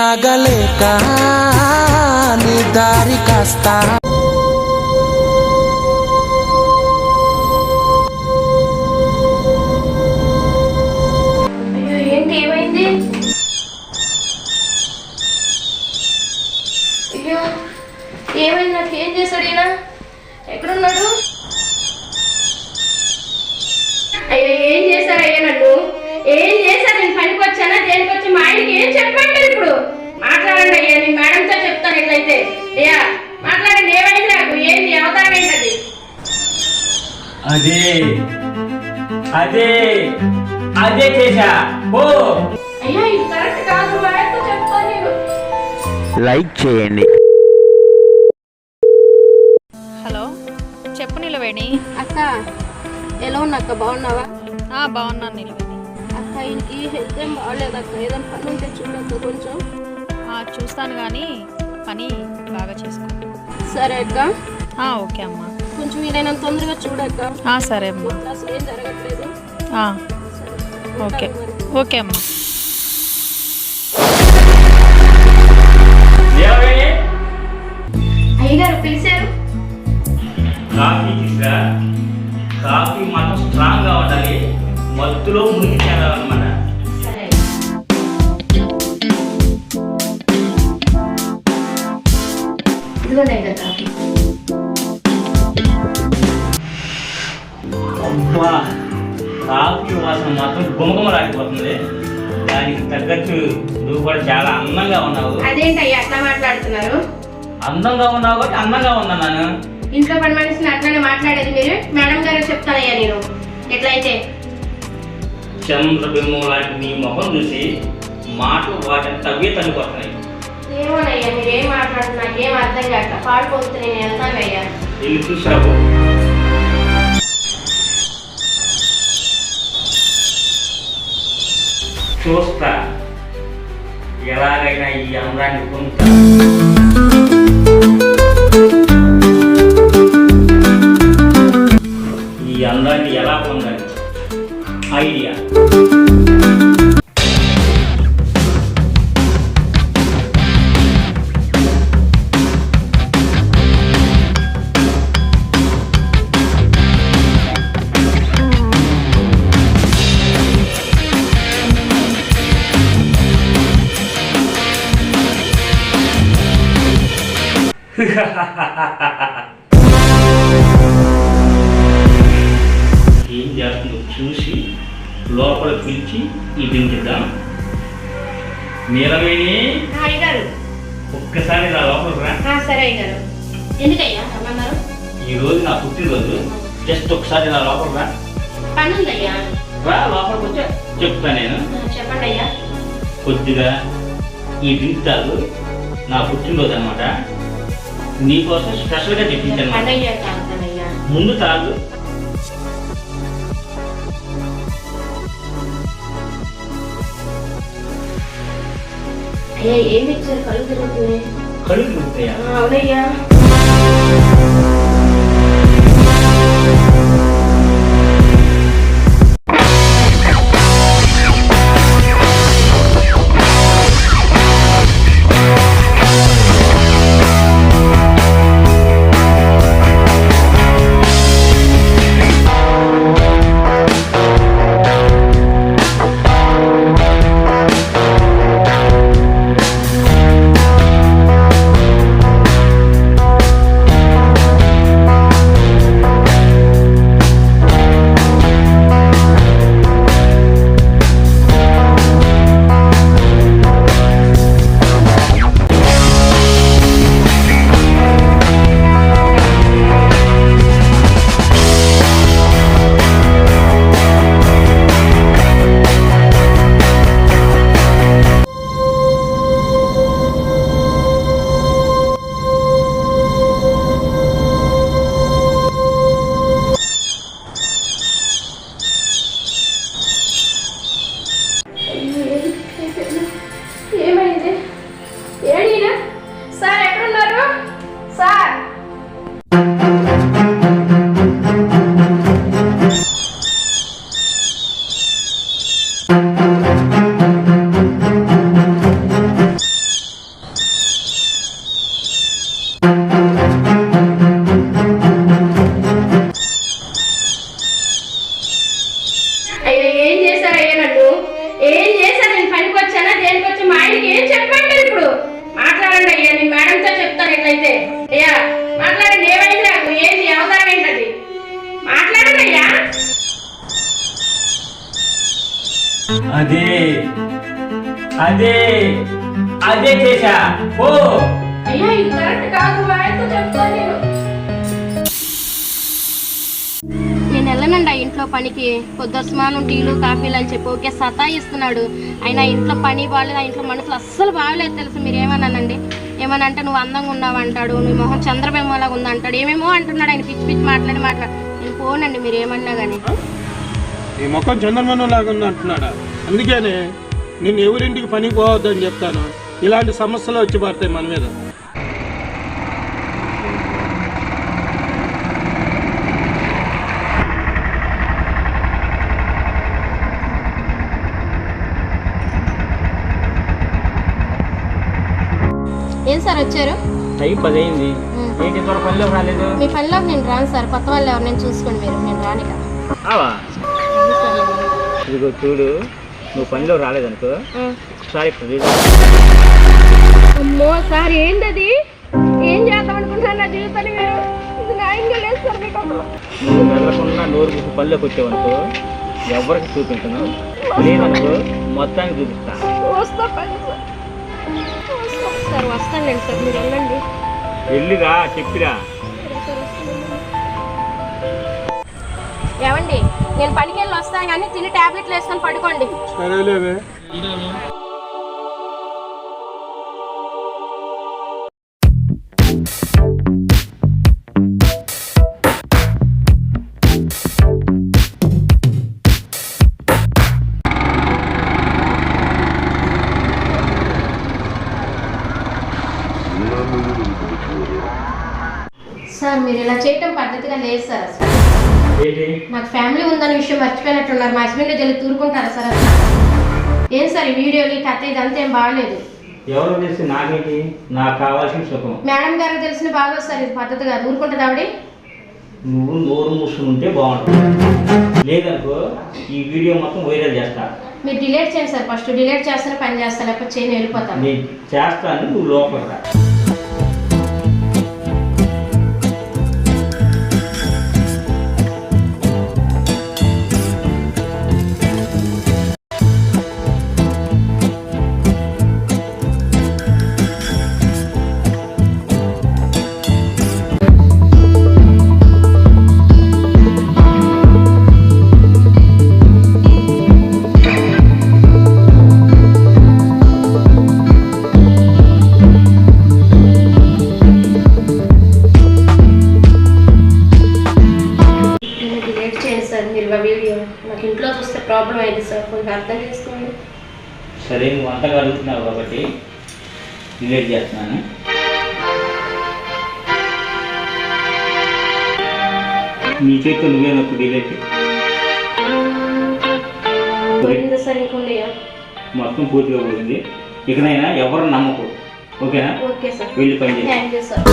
ఆగలేక నీ దారి కాస్తా ఏంటి ఏమైంది? అయ్యో ఏమైంది? నాకు ఏం చేశాడు ఈయన? ఎక్కడున్నాడు? అయ్యో ఏం చేశారు అయ్యా? నన్ను ఏం చేశారు? నేను పనికి వచ్చానా దేనికి వచ్చి మా ఆయనకి ఏం చెప్పండి ఇప్పుడు? మాట్లాడండి అయ్యా, నేను మేడంతో చెప్తాను. ఎట్లయితే అయ్యా మాట్లాడండి. ఏమైంది? నాకు ఏంటి అవతారం ఏంటది? అదే అదే అదే చేశా. ఓ అయ్యా ఇది కరెక్ట్ కాదు, మా ఆయనతో చెప్తాను నేను. లైక్ చేయండి. హలో చెప్పు నిలవేణి. అక్క ఎలా ఉన్నా అక్క? బాగున్నావా? బాగున్నాను నిలవేణి. అక్క ఇంటికి హెల్త్ ఏం బాగలేదు అక్క, ఏదైనా పని ఉంటే చూడక్క కొంచెం. చూస్తాను కానీ పని బాగా చేసుకో. సరే అక్క. ఓకే అమ్మా. కొంచెం వీలైనంత తొందరగా చూడక్క. సరే అమ్మా. అసలు ఏం జరగట్లేదు. ఓకే ఓకే అమ్మా. అయ్యగారు పిలిచారు. కాఫీ తీసురా. కాఫీ మాత్రం స్ట్రాంగ్ గా ఉండాలి, మత్తులో మునిగి తేలాలన్నమాట. సరే ఇదిగోండి అయ్యగారు కాఫీ. అబ్బా కాఫీ వాసన మాత్రం గుమగుమలాడిపోతుంది. దానికి తగ్గట్టు నువ్వు కూడా చాలా అందంగా ఉన్నావు. అదేంటయ్యా అట్లా మాట్లాడుతున్నారు? అందంగా ఉన్నావు కాబట్టి అందంగా ఉన్నాను. ఇంట్లో పని మనిషిని అట్లానే మాట్లాడేది మీరు? మేడం గారు చెప్తానయ్యా నేను. ఎట్లయితే చంద్రబింబం లాంటి నీ ముఖం చూసి మాటలు వాటిని తవ్వే తగ్గిపోతున్నాయి. ఏమోనయ్యా మీరేం మాట్లాడుతున్నా నాకేం అర్థం కాక పాడిపోతే నేను వెళ్తానయ్యా. వెళ్ళి చూసావు. చూస్తా ఎలాగైనా ఈ అందాన్ని పొందుతా. ఈ అందాన్ని ఎలా పొందాలి? ఐడియా. ఏం చేస్తుందో చూసి లోపల పిలిచి ఇదిద్దాం. నీలవేణి అయ్యగారు ఒక్కసారి నా లోపలికి రా. సరే అయ్యగారు. ఎందుకయ్యా రమ్మన్నారు? ఈ రోజు నా పుట్టినరోజు, జస్ట్ ఒకసారి నా లోపలికి రా. పని ఉందయ్యా. రా లోపలికి వచ్చా చెప్తా నేను. చెప్పండి అయ్యా. కొద్దిగా ఈ డ్రింక్ తాగు, నా పుట్టినరోజు అనమాట. నీకోసం స్పెషల్గా తెప్పించాను. అన్నయ్య తాగుతానయ్యా. ముందు తాగు. అయ్యా ఏమి ఇచ్చారు? కళ్ళు తిరుగుతున్నాయి. కళ్ళు తిరుగుతాయా? అవునయ్యా. అదే అదే చేశా ఓ అయ్యా ఇది కరెక్ట్ కాదు, మా ఆయనతో చెప్తాను నేను వెళ్ళనండి ఆ ఇంట్లో పనికి. పొద్దు స్నానం టీలు కాఫీలు అని చెప్పి ఓకే సతాయిస్తున్నాడు. ఆయన ఇంట్లో పని బాగాలేదు, ఆ ఇంట్లో మనుషులు అస్సలు బాగలేదు తెలుసు. మీరు ఏమన్నానండి, ఏమన్నా అంటే నువ్వు అందంగా ఉన్నావు అంటాడు, నీ మొహం చంద్రబింబంలాగా ఉంది అంటాడు, ఏమేమో అంటున్నాడు ఆయన. పిచ్చి పిచ్చి మాట్లాడి నేను పోనండి మీరు ఏమన్నా కానీ. ఈ ముఖం చంద్రమనం లాగా ఉంది అంటున్నాడా? అందుకనే నిన్ను ఎవరింటికి పనికి పోవద్దని చెప్తాను. ఇలాంటి సమస్యలు వచ్చి పడతాయి మన మీద. ఏం సార్ వచ్చారు? టైం 10 అయింది, ఏంటి త్వర పనిలోకి రాలేదు? మీ పనిలోకి నేను రాను సార్, కొత్త వాళ్ళు ఎవరు నేను చూసుకోండి మీరు, నేను రాని కదా. ఇదిగో చూడు, నువ్వు పనిలో రాలేదనుకో ఒకసారి అమ్మో సార్ ఏంటది, ఏం చేద్దాం అనుకుంటున్నారు నా జీవితాన్ని మీరు? ఇది న్యాయంగా లేదు సార్ మీకు. నువ్వు వెళ్ళకుండా నోరు గుర్తు పనిలోకి వచ్చావనుకో ఎవరికి చూపించను, లేదనుకో మొత్తానికి చూపిస్తా. వస్తా పని సార్, వస్తానులేండి సార్, మీరు వెళ్ళండి. వెళ్ళిరా చెప్పిరా. ఏమండి నేను పనికి వెళ్ళి వస్తాను కానీ తిని టాబ్లెట్లు వేసుకొని పడుకోండి. సరేలేవే. సార్ మీరు ఇలా చేయటం పద్ధతిగా లేదు సార్. అసలు ఏంటి నాకు ఫ్యామిలీ ఉందన్న విషయం మర్చిపోయినట్టున్నారు. మా హస్బెండ్ జల్లి తూరుకుంటారా సార్ అసలు? ఏం సార్ ఈ వీడియోలు ఈ కథ ఇదంతా ఏం బాగలేదు. ఎవరు తెలిసి నాకేంటి, నాకు కావాల్సిన సుఖం. మేడం గారికి తెలిసిన బాగోదు సార్, ఇది పద్ధతిగా ఊరుకుంటుంది ఆవిడ. నువ్వు నోరు మూసుకుని ఉంటే బాగుంటుంది, లేదనుకో ఈ వీడియో మొత్తం వైరల్ చేస్తా. మీరు డిలీట్ చేయండి సార్, ఫస్ట్ డిలీట్ చేస్తేనే పని చేస్తాను, లేకపోతే చేయని వెళ్ళిపోతాను. నేను చేస్తాను, నువ్వు లోపల రా. వీడియో నాకు ఇంట్లో చూస్తే ప్రాబ్లం అయింది సార్, కొంచెం అర్థం చేసుకోండి. సరే నువ్వు అంతగా అడుగుతున్నావు కాబట్టి డిలీట్ చేస్తున్నాను. నీ చేతితో నువ్వే నాకు డిలీట్ పోయింది సార్, ఇంకోండి మొత్తం పూర్తిగా పోయింది. ఇకనైనా ఎవరు నమ్మకు, ఓకేనా? ఓకే సార్, వెళ్ళి పని చేయి. Thank you sir.